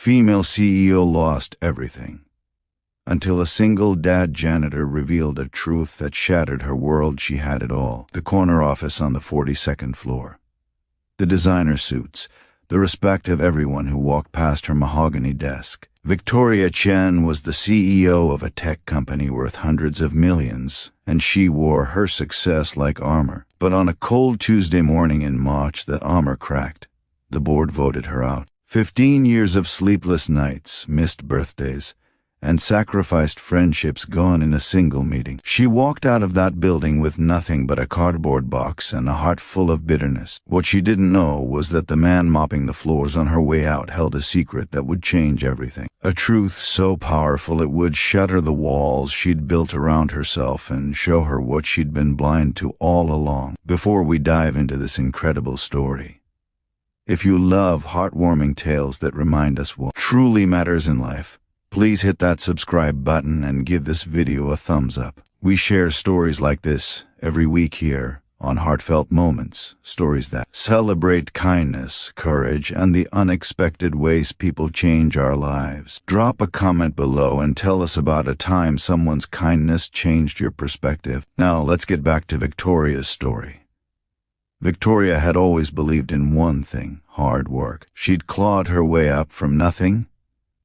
female CEO lost everything. Until a single dad janitor revealed a truth that shattered her world. She had it all. The corner office on the 42nd floor. The designer suits. The respect of everyone who walked past her mahogany desk. Victoria Chen was the CEO of a tech company worth hundreds of millions, and she wore her success like armor. But on a cold Tuesday morning in March, the armor cracked. The board voted her out. 15 years of sleepless nights, missed birthdays, and sacrificed friendships gone in a single meeting. She walked out of that building with nothing but a cardboard box and a heart full of bitterness. What she didn't know was that the man mopping the floors on her way out held a secret that would change everything. A truth so powerful it would shatter the walls she'd built around herself and show her what she'd been blind to all along. Before we dive into this incredible story, if you love heartwarming tales that remind us what truly matters in life, please hit that subscribe button and give this video a thumbs up. We share stories like this every week here on Heartfelt Moments, stories that celebrate kindness, courage, and the unexpected ways people change our lives. Drop a comment below and tell us about a time someone's kindness changed your perspective. Now let's get back to Victoria's story. Victoria had always believed in one thing: hard work. She'd clawed her way up from nothing.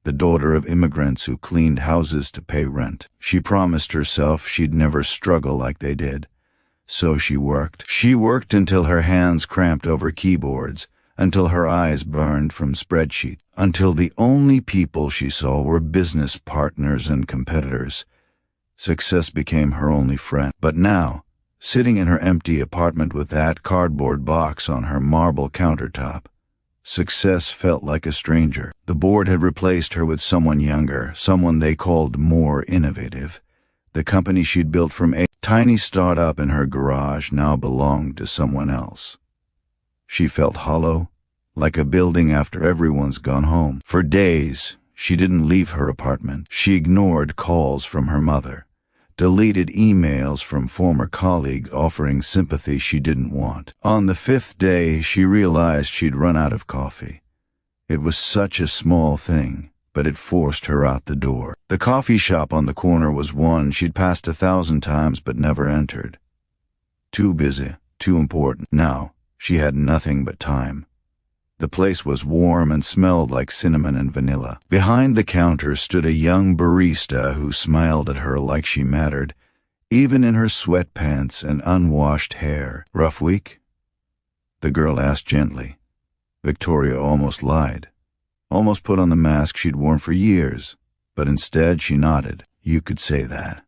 The daughter of immigrants who cleaned houses to pay rent. She promised herself she'd never struggle like they did. So she worked. She worked until her hands cramped over keyboards, until her eyes burned from spreadsheets, until the only people she saw were business partners and competitors. Success became her only friend. But now, sitting in her empty apartment with that cardboard box on her marble countertop, success felt like a stranger. The board had replaced her with someone younger, someone they called more innovative. The company she'd built from a tiny startup in her garage now belonged to someone else. She felt hollow, like a building after everyone's gone home. For days, she didn't leave her apartment. She ignored calls from her mother, deleted emails from former colleagues offering sympathy she didn't want. On the 5th day, she realized she'd run out of coffee. It was such a small thing, but it forced her out the door. The coffee shop on the corner was one she'd passed 1,000 times but never entered. Too busy, too important. Now, she had nothing but time. The place was warm and smelled like cinnamon and vanilla. Behind the counter stood a young barista who smiled at her like she mattered, even in her sweatpants and unwashed hair. "Rough week?" the girl asked gently. Victoria almost lied, almost put on the mask she'd worn for years, but instead she nodded. "You could say that."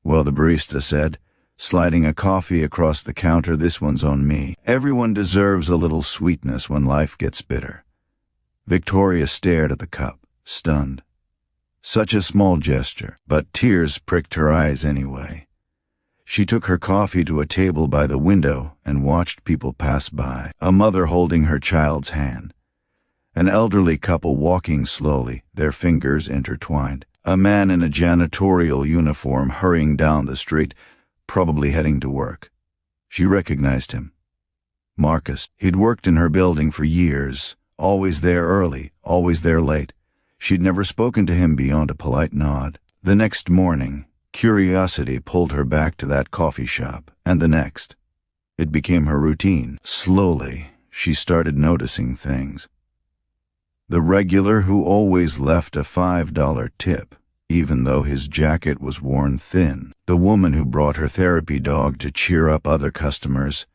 "Well," the barista said, sliding a coffee across the counter, "this one's on me. Everyone deserves a little sweetness when life gets bitter." Victoria stared at the cup, stunned. Such a small gesture, but tears pricked her eyes anyway. She took her coffee to a table by the window and watched people pass by. A mother holding her child's hand. An elderly couple walking slowly, their fingers intertwined. A man in a janitorial uniform hurrying down the street, probably heading to work. She recognized him. Marcus. He'd worked in her building for years, always there early, always there late. She'd never spoken to him beyond a polite nod. The next morning, curiosity pulled her back to that coffee shop, and the next. It became her routine. Slowly, she started noticing things. The regular who always left a $5 tip, even though his jacket was worn thin. The woman who brought her therapy dog to cheer up other customers.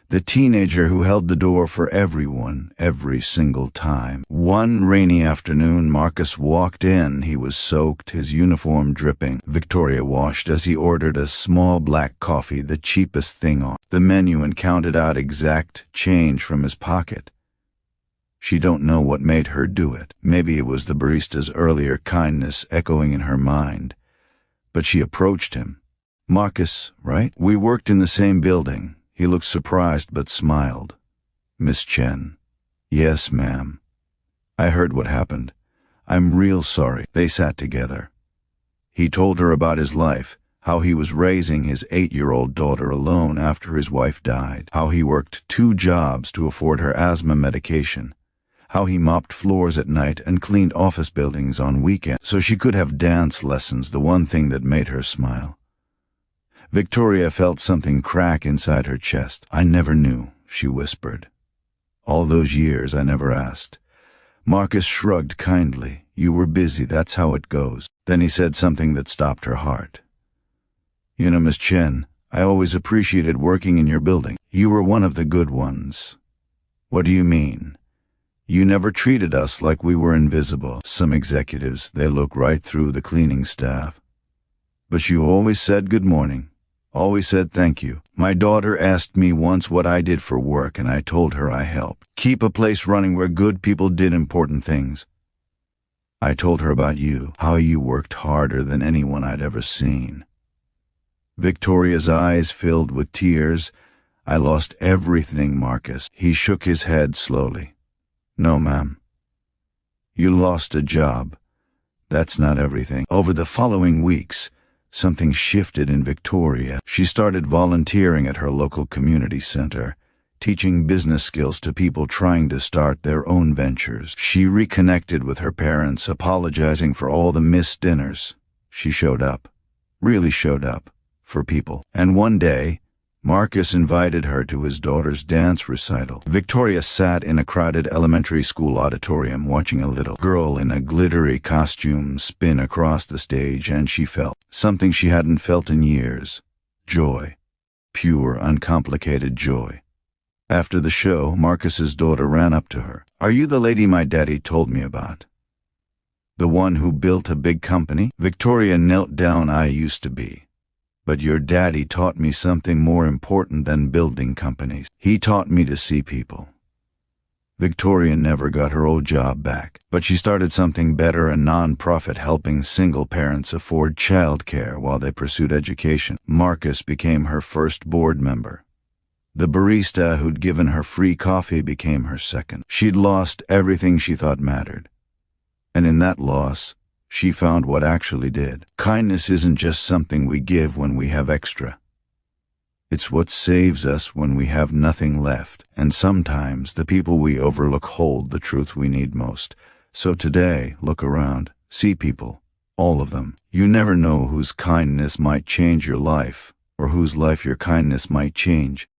The teenager who held the door for everyone, every single time. One rainy afternoon, Marcus walked in. He was soaked, his uniform dripping. Victoria washed as he ordered a small black coffee, the cheapest thing on the menu, and counted out exact change from his pocket. She don't know what made her do it. Maybe it was the barista's earlier kindness echoing in her mind. But she approached him. "Marcus, right? We worked in the same building." He looked surprised but smiled. "Miss Chen." "Yes, ma'am. I heard what happened. I'm real sorry." They sat together. He told her about his life, how he was raising his 8-year-old daughter alone after his wife died, how he worked 2 jobs to afford her asthma medication, how he mopped floors at night and cleaned office buildings on weekends so she could have dance lessons, the one thing that made her smile. Victoria felt something crack inside her chest. "I never knew," she whispered. "All those years I never asked." Marcus shrugged kindly. "You were busy, that's how it goes." Then he said something that stopped her heart. "You know, Miss Chen, I always appreciated working in your building. You were one of the good ones." "What do you mean?" "You never treated us like we were invisible. Some executives, they look right through the cleaning staff. But you always said good morning. Always said thank you. My daughter asked me once what I did for work, and I told her I helped keep a place running where good people did important things. I told her about you, how you worked harder than anyone I'd ever seen." Victoria's eyes filled with tears. "I lost everything, Marcus." He shook his head slowly. "No, ma'am. You lost a job. That's not everything." Over the following weeks, something shifted in Victoria. She started volunteering at her local community center, teaching business skills to people trying to start their own ventures. She reconnected with her parents, apologizing for all the missed dinners. She showed up, really showed up, for people. And one day, Marcus invited her to his daughter's dance recital. Victoria sat in a crowded elementary school auditorium watching a little girl in a glittery costume spin across the stage, and she felt something she hadn't felt in years. Joy. Pure, uncomplicated joy. After the show, Marcus's daughter ran up to her. "Are you the lady my daddy told me about? The one who built a big company?" Victoria knelt down. "I used to be. But your daddy taught me something more important than building companies. He taught me to see people." Victoria never got her old job back, but she started something better, a non-profit helping single parents afford childcare while they pursued education. Marcus became her first board member. The barista who'd given her free coffee became her second. She'd lost everything she thought mattered. And in that loss, she found what actually did. Kindness isn't just something we give when we have extra. It's what saves us when we have nothing left. And sometimes the people we overlook hold the truth we need most. So today, look around, see people, all of them. You never know whose kindness might change your life, or whose life your kindness might change.